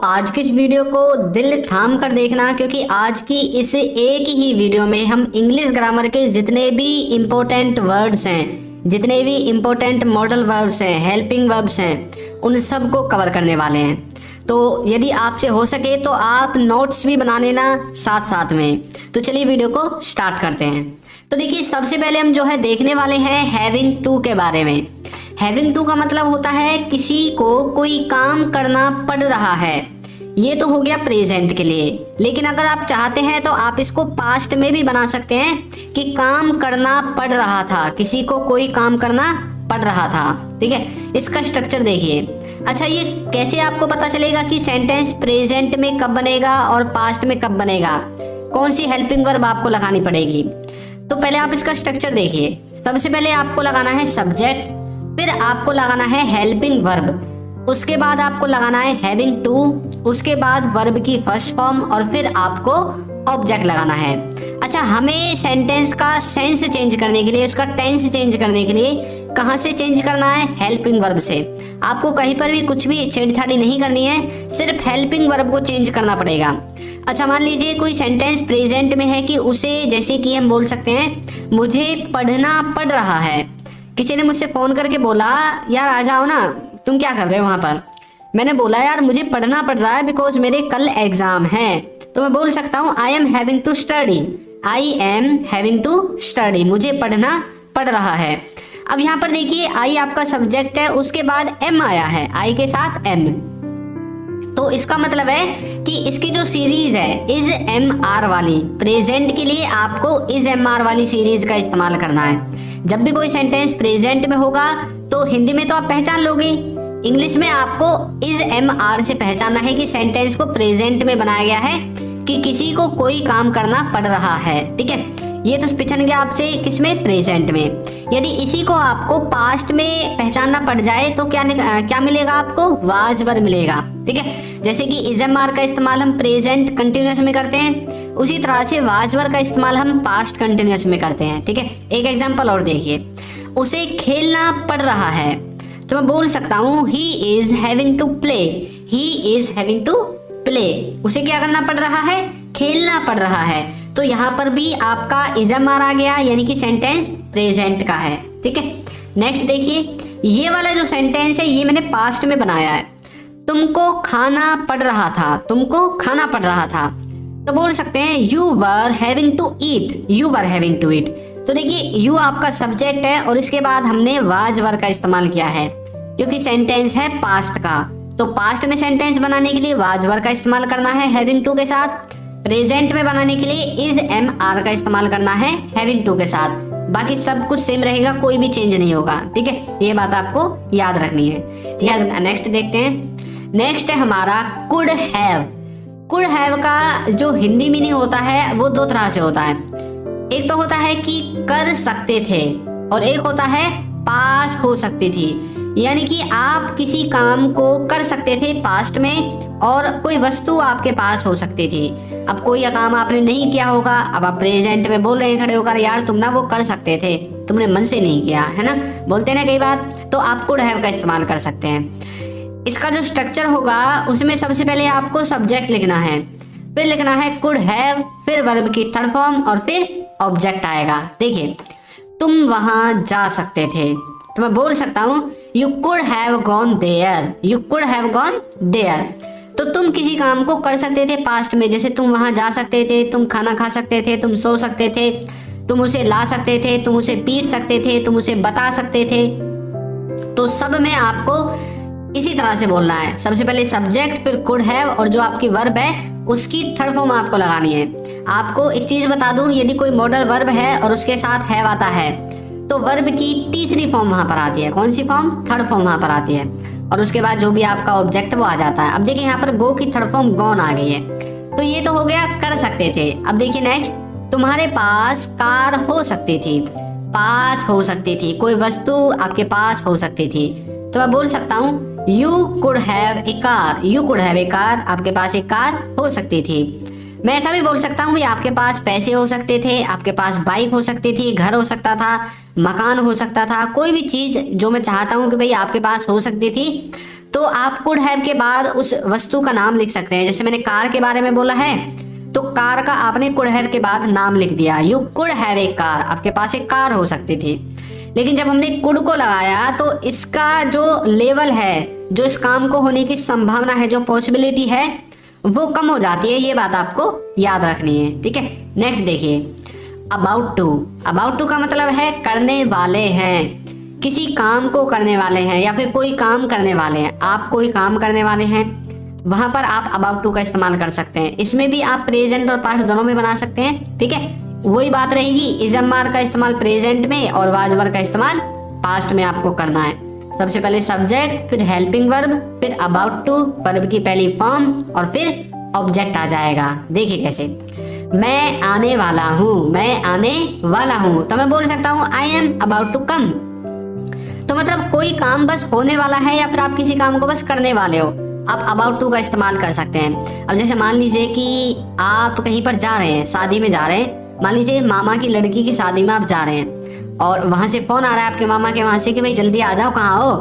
आज की इस वीडियो को दिल थाम कर देखना, क्योंकि आज की इस एक ही वीडियो में हम इंग्लिश ग्रामर के जितने भी इम्पोर्टेंट वर्ड्स हैं, जितने भी इम्पोर्टेंट मॉडल वर्ब्स हैं, हेल्पिंग वर्ब्स हैं, उन सब को कवर करने वाले हैं। तो यदि आपसे हो सके तो आप नोट्स भी बना लेना साथ साथ में। तो चलिए वीडियो को स्टार्ट करते हैं। तो देखिए, सबसे पहले हम जो है देखने वाले हैं हैविंग टू के बारे में। हैविंग टू का मतलब होता है किसी को कोई काम करना पड़ रहा है। ये तो हो गया प्रेजेंट के लिए, लेकिन अगर आप चाहते हैं तो आप इसको पास्ट में भी बना सकते हैं कि काम करना पड़ रहा था, किसी को कोई काम करना पड़ रहा था। ठीक है, इसका स्ट्रक्चर देखिए। अच्छा, ये कैसे आपको पता चलेगा कि सेंटेंस प्रेजेंट में कब बनेगा और पास्ट में कब बनेगा, कौन सी हेल्पिंग वर्ब आपको लगानी पड़ेगी? तो पहले आप इसका स्ट्रक्चर देखिए। सबसे पहले आपको लगाना है सब्जेक्ट, फिर आपको लगाना है हेल्पिंग वर्ब, उसके बाद आपको लगाना है हैविंग टू, उसके बाद वर्ब की फर्स्ट फॉर्म और फिर आपको ऑब्जेक्ट लगाना है। अच्छा, हमें सेंटेंस का सेंस चेंज करने के लिए, उसका टेंस चेंज करने के लिए कहाँ से चेंज करना है? हेल्पिंग वर्ब से। आपको कहीं पर भी कुछ भी छेड़छाड़ी नहीं करनी है, सिर्फ हेल्पिंग वर्ब को चेंज करना पड़ेगा। अच्छा, मान लीजिए कोई सेंटेंस प्रेजेंट में है कि उसे, जैसे कि हम बोल सकते हैं मुझे पढ़ना पड़ रहा है। किसी ने मुझसे फोन करके बोला यार आ जाओ ना, तुम क्या कर रहे हो वहां पर? मैंने बोला यार मुझे पढ़ना पड़ रहा है बिकॉज मेरे कल एग्जाम है। तो मैं बोल सकता हूँ I am having to study, I am having to study, मुझे पढ़ना पड़ रहा है। अब यहाँ पर देखिए, आई आपका सब्जेक्ट है, उसके बाद एम आया है, आई के साथ एम। तो इसका मतलब है कि इसकी जो सीरीज है इज एम आर वाली, प्रेजेंट के लिए आपको इज एम आर वाली सीरीज का इस्तेमाल करना है। जब भी कोई सेंटेंस प्रेजेंट में होगा तो हिंदी में तो आप पहचान लोगे, इंग्लिश में आपको इज एम आर से पहचानना है कि सेंटेंस को प्रेजेंट में बनाया गया है, कि किसी को कोई काम करना पड़ रहा है। ठीक है, ये तो पहचान गया आपसे किसमें? प्रेजेंट में। यदि इसी को आपको पास्ट में पहचानना पड़ जाए तो क्या मिलेगा आपको? वाज वर्ब मिलेगा। ठीक है, जैसे कि इज एम आर का इस्तेमाल हम प्रेजेंट कंटिन्यूअस में करते हैं, उसी तरह से वाज वर्ब का इस्तेमाल हम पास्ट कंटिन्यूअस में करते हैं। ठीक है, एक एग्जांपल और देखिए, उसे खेलना पड़ रहा है तो मैं बोल सकता हूँ he is having to play, he is having to play, उसे क्या करना पड़ रहा है? खेलना पड़ रहा है। तो यहाँ पर भी आपका इज एम आर आ गया, यानी कि सेंटेंस प्रेजेंट का है। ठीक है, नेक्स्ट देखिए, ये वाला जो सेंटेंस है ये मैंने पास्ट में बनाया है। तुमको खाना पड़ रहा था, तुमको खाना पड़ रहा था, तो बोल सकते हैं you were having to eat, you were having to eat. तो देखिए, यू आपका सब्जेक्ट है और इसके बाद हमने वाज वर्ब का इस्तेमाल किया है, क्योंकि सेंटेंस है पास्ट का। तो पास्ट में सेंटेंस बनाने के लिए वाज वर्ब का इस्तेमाल करना है हैविंग टू के साथ, प्रेजेंट में बनाने के लिए इज एम आर का इस्तेमाल करना है हैविंग टू के साथ। बाकी सब कुछ सेम रहेगा, कोई भी चेंज नहीं होगा। ठीक है, ये बात आपको याद रखनी है। नेक्स्ट देखते हैं। नेक्स्ट है हमारा कुड हैव। कुड हैव का जो हिंदी मीनिंग होता है वो दो तरह से होता है। एक तो होता है कि कर सकते थे और एक होता है पास हो सकती थी, यानी कि आप किसी काम को कर सकते थे पास्ट में और कोई वस्तु आपके पास हो सकती थी। अब कोई काम आपने नहीं किया होगा, अब आप प्रेजेंट में बोल रहे हैं खड़े होकर यार तुम ना वो कर सकते थे, तुमने मन से नहीं किया है ना, बोलते ना कई बार, तो आप कुड हैव का इस्तेमाल कर सकते हैं। इसका जो स्ट्रक्चर होगा उसमें सबसे पहले आपको सब्जेक्ट लिखना है, फिर लिखना है कुड हैव, फिर वर्ब की थर्ड फॉर्म और फिर ऑब्जेक्ट आएगा। देखिए, तुम वहां जा सकते थे तो मैं बोल सकता हूँ you could have gone there, you could have gone there. तो तुम किसी काम को कर सकते थे पास्ट में, जैसे तुम वहां जा सकते थे, तुम खाना खा सकते थे, तुम सो सकते थे, तुम उसे ला सकते थे, तुम उसे पीट सकते थे, तुम उसे बता सकते थे। तो सब में आपको इसी तरह से बोलना है, सबसे पहले सब्जेक्ट, फिर कुड हैव और जो आपकी वर्ब है उसकी थर्ड फॉर्म आपको लगानी है। आपको एक चीज बता दूं, यदि कोई मॉडल वर्ब है और उसके साथ हैव आता है तो वर्ब की तीसरी फॉर्म वहां पर आती है। कौन सी फॉर्म? थर्ड फॉर्म वहां पर आती है, और उसके बाद जो भी आपका ऑब्जेक्ट वो आ जाता है। अब देखिए यहाँ पर गो की थर्ड फॉर्म गॉन आ गई है, तो ये तो हो गया कर सकते थे। अब देखिए नेक्स्ट, तुम्हारे पास कार हो सकती थी, पास हो सकती थी, कोई वस्तु आपके पास हो सकती थी, तो मैं बोल सकता हूँ you could have a car, you could have a car, आपके पास एक कार हो सकती थी। मैं ऐसा भी बोल सकता हूँ भाई आपके पास पैसे हो सकते थे, आपके पास बाइक हो सकती थी, घर हो सकता था, मकान हो सकता था, कोई भी चीज जो मैं चाहता हूँ कि भाई आपके पास हो सकती थी, तो आप कुड हैव के बाद उस वस्तु का नाम लिख सकते हैं। जैसे मैंने कार के बारे में बोला है, तो कार का आपने कुड हैव के बाद नाम लिख दिया। You could have a car, आपके पास एक कार हो सकती थी। लेकिन जब हमने कुड को लगाया तो इसका जो लेवल है, जो इस काम को होने की संभावना है, जो पॉसिबिलिटी है, वो कम हो जाती है। ये बात आपको याद रखनी है, ठीक है। नेक्स्ट देखिए, अबाउट टू। अबाउट टू का मतलब है करने वाले हैं, किसी काम को करने वाले हैं या फिर कोई काम करने वाले हैं। आप कोई काम करने वाले हैं, वहां पर आप अबाउट टू का इस्तेमाल कर सकते हैं। इसमें भी आप प्रेजेंट और पास्ट दोनों में बना सकते हैं, ठीक है। वही बात रहेगी, इजमार का इस्तेमाल प्रेजेंट में और वाजवर का इस्तेमाल पास्ट में आपको करना है। सबसे पहले सब्जेक्ट, फिर हेल्पिंग वर्ब, फिर अबाउट टू, वर्ब की पहली फॉर्म और फिर ऑब्जेक्ट आ जाएगा। देखिए कैसे, मैं आने वाला हूँ, मैं आने वाला हूँ, तो मैं बोल सकता हूँ I am about to come. तो मतलब कोई काम बस होने वाला है या फिर आप किसी काम को बस करने वाले हो, आप अबाउट टू का इस्तेमाल कर सकते हैं। अब जैसे मान लीजिए कि आप कहीं पर जा रहे हैं, शादी में जा रहे हैं, मान लीजिए मामा की लड़की की शादी में आप जा रहे हैं और वहां से फोन आ रहा है आपके मामा के वहां से कि भाई जल्दी आ जाओ, कहाँ हो।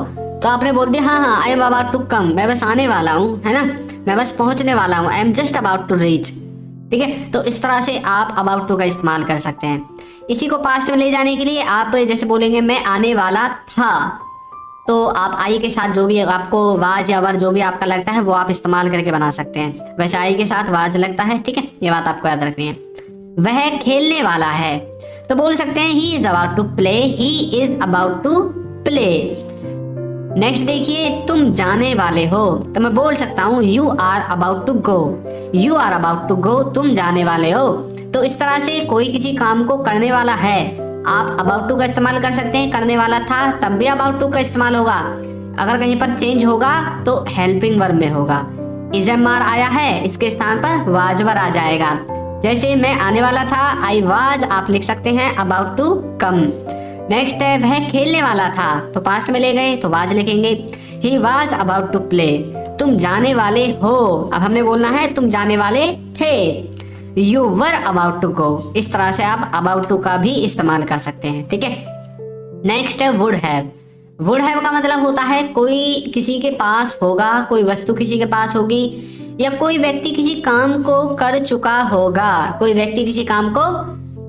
तो आपने बोल दिया हाँ हाँ I am about to come, मैं बस आने वाला हूँ, है ना, मैं बस पहुंचने वाला हूँ, I am just about to reach, ठीक है। तो इस तरह से आप अबाउट टू का इस्तेमाल कर सकते हैं। इसी को पास्ट में ले जाने के लिए आप जैसे बोलेंगे मैं आने वाला था, तो आप आई के साथ जो भी आपको वाज या वर जो भी आपका लगता है वो आप इस्तेमाल करके बना सकते हैं। वैसे आई के साथ वाज लगता है, ठीक है, ये बात आपको याद रखनी है। वह खेलने वाला है, तो बोल सकते हैं he is about to play, he is about to play. Next देखिए, तुम जाने वाले हो, तो मैं बोल सकता हूँ you are about to go, you are about to go, तुम जाने वाले हो। तो इस तरह से कोई किसी काम को करने वाला है, आप अबाउट टू का इस्तेमाल कर सकते हैं। करने वाला था तब भी अबाउट टू का इस्तेमाल होगा। अगर कहीं पर चेंज होगा तो हेल्पिंग वर्ब में होगा। इजमार आया है, इसके स्थान पर वाजवर आ जाएगा। जैसे मैं आने वाला था, आई वाज, आप लिख सकते हैं अबाउट टू कम। नेक्स्ट है, वह खेलने वाला था, तो पास्ट में ले गए तो वाज लिखेंगे। He was about to play, तुम जाने वाले हो, अब हमने बोलना है तुम जाने वाले थे। You were about to go, इस तरह से आप अबाउट टू का भी इस्तेमाल कर सकते हैं, ठीक है। नेक्स्ट है वुड हैव। वुड हैव का मतलब होता है कोई किसी के पास होगा, कोई वस्तु किसी के पास होगी, या कोई व्यक्ति किसी काम को कर चुका होगा, कोई व्यक्ति किसी काम को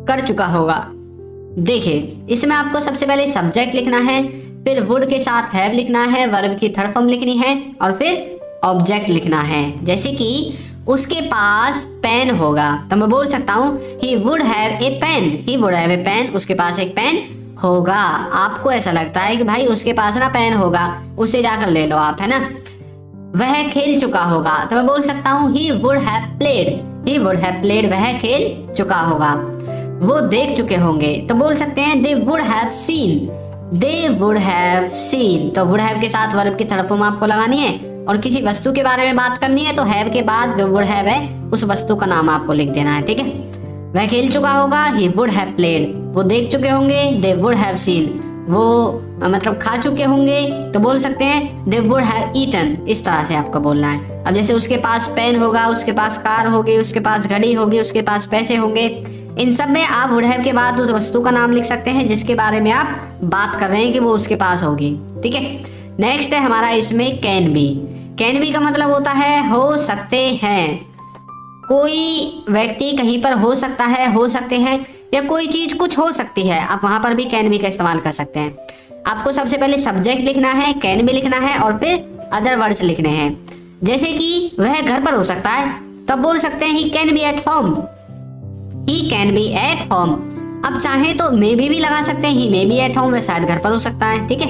कर चुका होगा। देखिए, इसमें आपको सबसे पहले सब्जेक्ट लिखना है, फिर वुड के साथ हैव लिखना है, वर्ब की थर्ड फॉर्म लिखनी है और फिर ऑब्जेक्ट लिखना है। जैसे कि उसके पास पेन होगा, तो मैं बोल सकता हूँ he would have a pen, he would have a pen, उसके पास एक पेन होगा। आपको ऐसा लगता है कि भाई उसके पास ना पेन होगा, उसे जाकर ले लो आप, है ना। वह खेल चुका होगा, तो मैं बोल सकता हूँ he would have played, he would have played, वह खेल चुका होगा। वो देख चुके होंगे, तो बोल सकते हैं they would have seen, they would have seen. तो वुड हैव के साथ वर्ब की थर्ड फॉर्म आपको लगानी है और किसी वस्तु के बारे में बात करनी है तो हैव के बाद जो वुड हैव है उस वस्तु का नाम आपको लिख देना है, ठीक है। वह खेल चुका होगा, ही वुड हैव प्लेड। वो देख चुके होंगे, दे वुड हैव सीन। वो मतलब खा चुके होंगे, तो बोल सकते हैं दे वुड हैव ईटन। इस तरह से आपको बोलना है। अब जैसे उसके पास पेन होगा, उसके पास कार होगी, उसके पास घड़ी होगी, उसके पास पैसे होंगे, इन सब में आप वुड हैव के बाद उस वस्तु का नाम लिख सकते हैं जिसके बारे में आप बात कर रहे हैं कि वो उसके पास होगी, ठीक है। नेक्स्ट है हमारा इसमें कैन बी। कैन बी का मतलब होता है हो सकते हैं। कोई व्यक्ति कहीं पर हो सकता है, हो सकते हैं, या कोई चीज कुछ हो सकती है, आप वहां पर भी कैन बी का इस्तेमाल कर सकते हैं। आपको सबसे पहले सब्जेक्ट लिखना है, कैन बी लिखना है और फिर अदर वर्ड्स लिखने हैं। जैसे कि वह घर पर हो सकता है, तो आप बोल सकते हैं he can be at home, he can be at home. अब चाहे तो मे बी लगा सकते हैं, ही मे बी एट होम, वह शायद घर पर हो सकता है, ठीक है।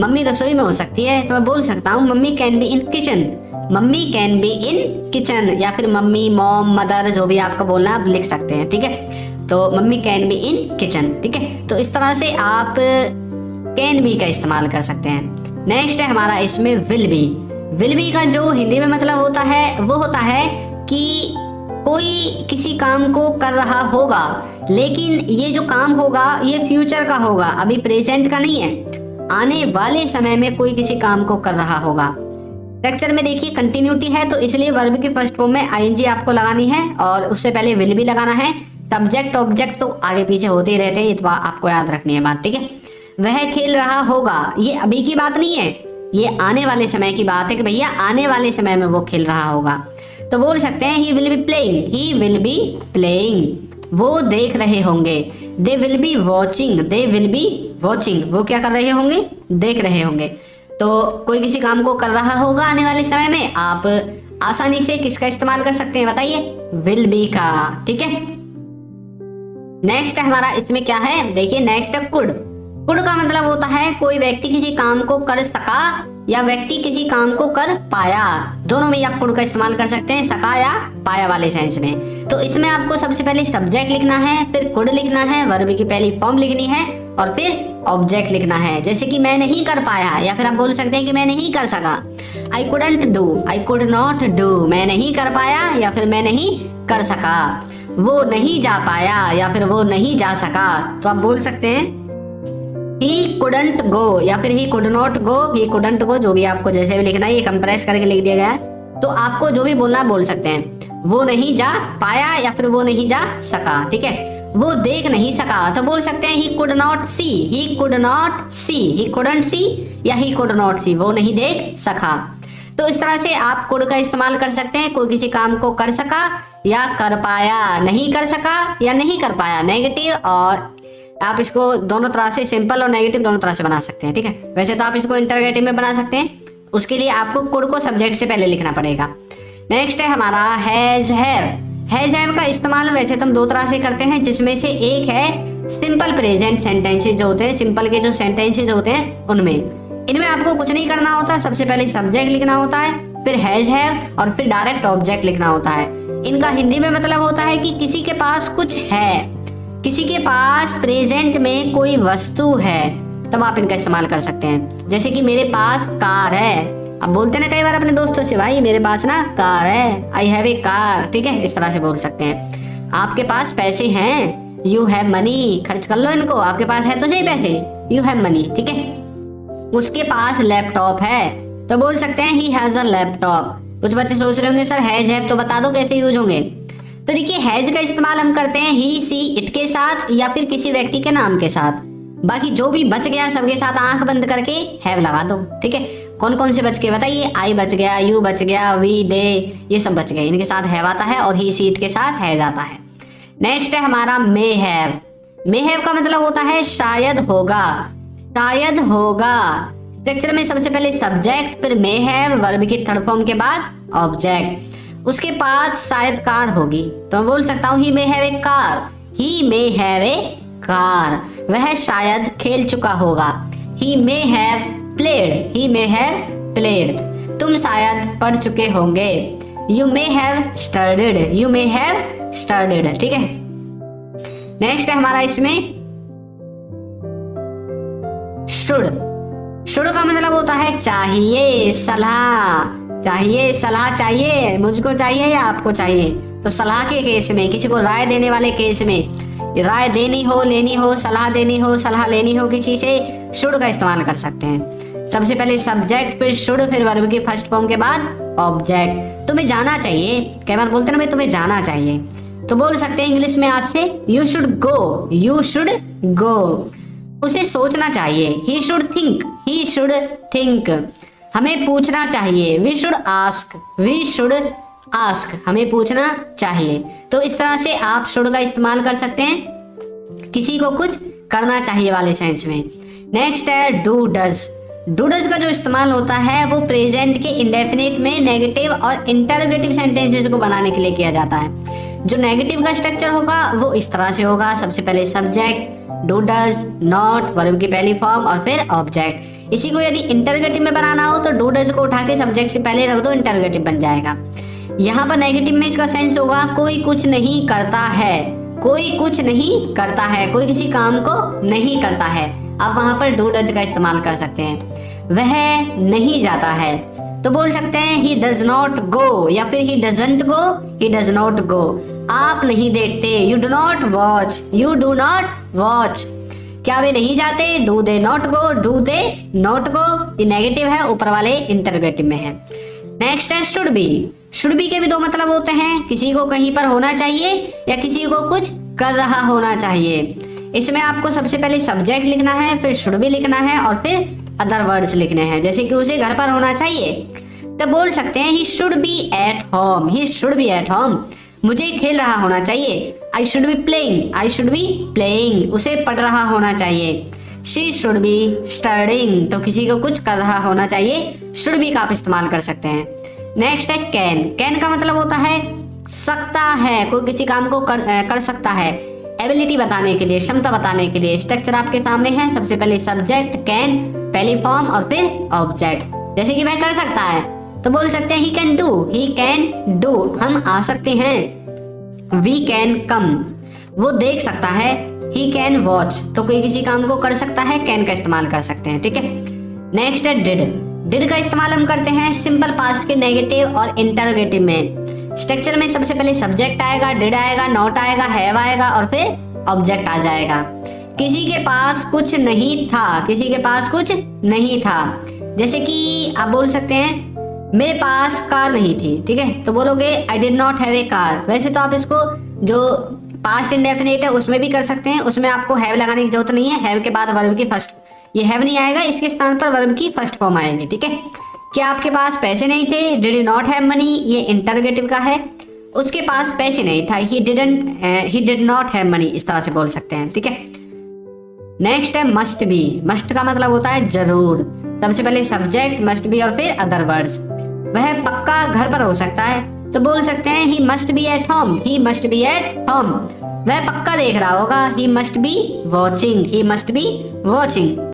मम्मी रसोई में हो सकती है, तो मैं बोल सकता हूँ mummy can be in kitchen, mummy can be in kitchen, या फिर मम्मी, मॉम, मदर, जो भी आपको बोलना है आप लिख सकते हैं, ठीक है। तो mummy can be in kitchen, ठीक है। तो इस तरह से आप कैन बी का इस्तेमाल कर सकते हैं। नेक्स्ट है हमारा इसमें विल बी। विल बी का जो हिंदी में मतलब होता है वो होता है कि कोई किसी काम को कर रहा होगा, लेकिन ये जो काम होगा ये फ्यूचर का होगा, अभी प्रेजेंट का नहीं है। आने वाले समय में कोई किसी काम को कर रहा होगा। स्ट्रक्चर में देखिए कंटिन्यूटी है, तो इसलिए वर्ब की फर्स्ट फॉर्म में आईएनजी आपको लगानी है और उससे पहले विल भी लगाना है। सब्जेक्ट ऑब्जेक्ट तो आगे पीछे होते ही रहते हैं, ये तो आपको याद रखनी है बात, ठीक है। वह खेल रहा होगा, ये अभी की बात नहीं है, ये आने वाले समय की बात है कि भैया आने वाले समय में वो खेल रहा होगा। तो बोल सकते हैं he will be playing, he will be playing, वो देख रहे होंगे। They will be watching, they will be watching, वो क्या कर रहे होंगे, देख रहे होंगे। तो कोई किसी काम को कर रहा होगा आने वाले समय में, आप आसानी से किसका इस्तेमाल कर सकते हैं बताइए, विल बी का। ठीक है, नेक्स्ट हमारा इसमें क्या है, देखिए नेक्स्ट है कुड। कुड का मतलब होता है कोई व्यक्ति किसी काम को कर सका या व्यक्ति किसी काम को कर पाया, दोनों में आप कुड का इस्तेमाल कर सकते हैं, सका या पाया वाले सेंस में। तो इसमें आपको सबसे पहले सब्जेक्ट लिखना है, फिर कुड लिखना है, वर्ब की पहली फॉर्म लिखनी है और फिर ऑब्जेक्ट लिखना है। जैसे कि मैं नहीं कर पाया, या फिर आप बोल सकते हैं कि मैं नहीं कर सका, I couldn't do, I could not do, मैं नहीं कर पाया या फिर मैं नहीं कर सका। वो नहीं जा पाया या फिर वो नहीं जा सका, तो आप बोल सकते हैं he couldn't go या फिर he could not go, he couldn't go, जो भी आपको जैसे भी लिखना है, ये कंप्रेस करके लिख दिया गया है। तो आपको जो भी बोलना बोल सकते हैं, वो नहीं जा पाया या फिर वो नहीं जा सका। ठीक है, वो देख नहीं सका, तो बोल सकते हैं he could not see, he could not see, he couldn't see या he could not see, वो नहीं देख सका। तो इस तरह से आप कुड का इस्तेमाल कर सकते हैं, कोई किसी काम को कर सका या कर पाया, नहीं कर सका या नहीं कर पाया, नेगेटिव। और आप इसको दोनों तरह से, सिंपल और नेगेटिव दोनों तरह से बना सकते हैं। ठीक है, वैसे तो आप इसको इंटरोगेटिव में बना सकते हैं, उसके लिए आपको कुड को सब्जेक्ट से पहले लिखना पड़ेगा। नेक्स्ट है हमारा हैज हैव। हैज हैव का इस्तेमाल वैसे तो हम दो तरह से करते हैं, जिसमें से एक है सिंपल प्रेजेंट सेंटेंसेस जो होते हैं, सिंपल के जो सेंटेंसेस होते हैं उनमें, इनमें आपको कुछ नहीं करना होता, सबसे पहले सब्जेक्ट लिखना होता है, फिर हैज हैव और फिर डायरेक्ट ऑब्जेक्ट लिखना होता है। इनका हिंदी में मतलब होता है कि किसी के पास कुछ है, किसी के पास प्रेजेंट में कोई वस्तु है, तब आप इनका इस्तेमाल कर सकते हैं। जैसे कि मेरे पास कार है, अब बोलते हैं ना कई बार अपने दोस्तों से, भाई मेरे पास ना कार है, आई हैव ए कार। ठीक है, इस तरह से बोल सकते हैं। आपके पास पैसे हैं, यू हैव मनी, खर्च कर लो इनको, आपके पास है तो सही पैसे, यू हैव मनी। ठीक है, उसके पास लैपटॉप है, तो बोल सकते हैं ही हैज अ लैपटॉप। कुछ बच्चे सोच रहे होंगे सर हैज हैव तो बता दो कैसे यूज होंगे। तो देखिए हैज का इस्तेमाल हम करते हैं ही, सी, इट के साथ या फिर किसी व्यक्ति के नाम के साथ। बाकी जो भी बच गया सबके साथ आंख बंद करके हैव लगा दो। ठीक है, कौन कौन से बच गए बताइए, आई बच गया, यू बच गया, वी, दे, ये सब बच गए, इनके साथ हैव आता है और ही, सी, इट के साथ हैज आता है। नेक्स्ट है हमारा मे हैव। मे हैव का मतलब होता है शायद होगा, शायद होगा। स्ट्रक्चर में सबसे पहले सब्जेक्ट, फिर मे हैव, वर्ब की थर्ड फॉर्म के बाद ऑब्जेक्ट। उसके पास शायद कार होगी, तो मैं बोल सकता हूँ he may have a car, he may have a car, वह शायद खेल चुका होगा। He may have played, he may have played, तुम शायद पढ़ चुके होंगे। You may have studied, you may have studied. ठीक है, नेक्स्ट है हमारा इसमें शुड। शुड का मतलब होता है चाहिए, सलाह, चाहिए, सलाह चाहिए, मुझको चाहिए या आपको चाहिए। तो सलाह के केस में, किसी को राय देने वाले केस में, राय देनी हो, लेनी हो, सलाह देनी हो, सलाह लेनी हो किसी से, शुड का इस्तेमाल कर सकते हैं। सबसे पहले सब्जेक्ट, फिर शुड, फिर वर्ब की फर्स्ट फॉर्म के बाद ऑब्जेक्ट। तुम्हें जाना चाहिए, कई बार बोलते हैं ना भाई तुम्हें जाना चाहिए, तो बोल सकते हैं इंग्लिश में आज से you should go, you should go. उसे सोचना चाहिए, he should think, he should think. हमें पूछना चाहिए, we should ask, we should ask, हमें पूछना चाहिए। तो इस तरह से आप शुड का इस्तेमाल कर सकते हैं किसी को कुछ करना चाहिए वाले सेंस में। नेक्स्ट है डू डज। डू डज का जो इस्तेमाल होता है वो प्रेजेंट के इंडेफिनिट में नेगेटिव और इंटरोगेटिव सेंटेंसेस को बनाने के लिए किया जाता है। जो नेगेटिव का स्ट्रक्चर होगा वो इस तरह से होगा, सबसे पहले subject, do does, not, verb की पहली फॉर्म और फिर ऑब्जेक्ट। इसी को यदि इंटरोगेटिव में बनाना हो तो डू डज को उठा के सब्जेक्ट से पहले रख दो, इंटरोगेटिव बन जाएगा। यहाँ पर नेगेटिव में इसका सेंस होगा कोई कुछ नहीं करता है, कोई कुछ नहीं करता है, कोई किसी काम को नहीं करता है। आप वहां पर डू डज का इस्तेमाल कर सकते हैं। वह नहीं जाता है, तो बोल सकते हैं ही डज नॉट गो या फिर he doesn't go, he does not go. आप नहीं देखते, you do not watch, you do not watch. क्या वे नहीं जाते, do they not go, do they not go. ये नेगेटिव है, ऊपर वाले इंटरोगेटिव में है। नेक्स्ट है शुड बी। शुड बी के भी दो मतलब होते हैं, किसी को कहीं पर होना चाहिए या किसी को कुछ कर रहा होना चाहिए। इसमें आपको सबसे पहले सब्जेक्ट लिखना है, फिर शुड बी लिखना है और फिर अदर वर्ड्स लिखने हैं, जैसे कि उसे घर पर होना चाहिए, तो बोल सकते हैं he should be at home, he should be at home, मुझे खेल रहा होना चाहिए। I should be playing, I should be playing, उसे पढ़ रहा होना चाहिए। शी शुड बी स्टडिंग, तो किसी को कुछ कर रहा होना चाहिए, शुड बी का आप इस्तेमाल कर सकते हैं। नेक्स्ट है कैन, कैन का मतलब होता है सकता है, कोई किसी काम को कर सकता है। एबिलिटी बताने के लिए, क्षमता बताने के लिए। स्ट्रक्चर आपके सामने है, सबसे पहले सब्जेक्ट कैन, पहली फॉर्म और फिर ऑब्जेक्ट। जैसे कि वह कर सकता है तो बोल सकते हैं he can do, he can do, हम आ सकते हैं। वी कैन कम, वो देख सकता है। ही कैन वॉच, तो कोई किसी काम को कर सकता है, कैन का इस्तेमाल कर सकते हैं, ठीक है। नेक्स्ट है डिड, डिड का इस्तेमाल हम करते हैं सिंपल पास्ट के नेगेटिव और इंटरोगेटिव में। स्ट्रक्चर में सबसे पहले सब्जेक्ट आएगा, डिड आएगा, नॉट आएगा, हैव आएगा और फिर ऑब्जेक्ट आ जाएगा। किसी के पास कुछ नहीं था, किसी के पास कुछ नहीं था। जैसे कि आप बोल सकते हैं मेरे पास कार नहीं थी, ठीक है, तो बोलोगे I did not have a car. वैसे तो आप इसको जो पास्ट इंडेफिनिट है उसमें भी कर सकते हैं, उसमें आपको हैव लगाने की जरूरत नहीं है। हैव के बाद वर्ब की फर्स्ट, ये हैव नहीं आएगा, इसके स्थान पर वर्ब की फर्स्ट फॉर्म आएगी, ठीक है। क्या आपके पास पैसे नहीं थे, did you not have money, ये इंटरोगेटिव का है। उसके पास पैसे नहीं था, he did not have money, इस तरह से बोल सकते हैं, ठीक है। नेक्स्ट है मस्ट बी, मस्ट का मतलब होता है जरूर। सबसे पहले सब्जेक्ट मस्ट बी और फिर अदर वर्ड्स। वह पक्का घर पर हो सकता है, तो बोल सकते हैं he must be at home, he must be at home, वह पक्का देख रहा होगा। He must be watching, he must be watching.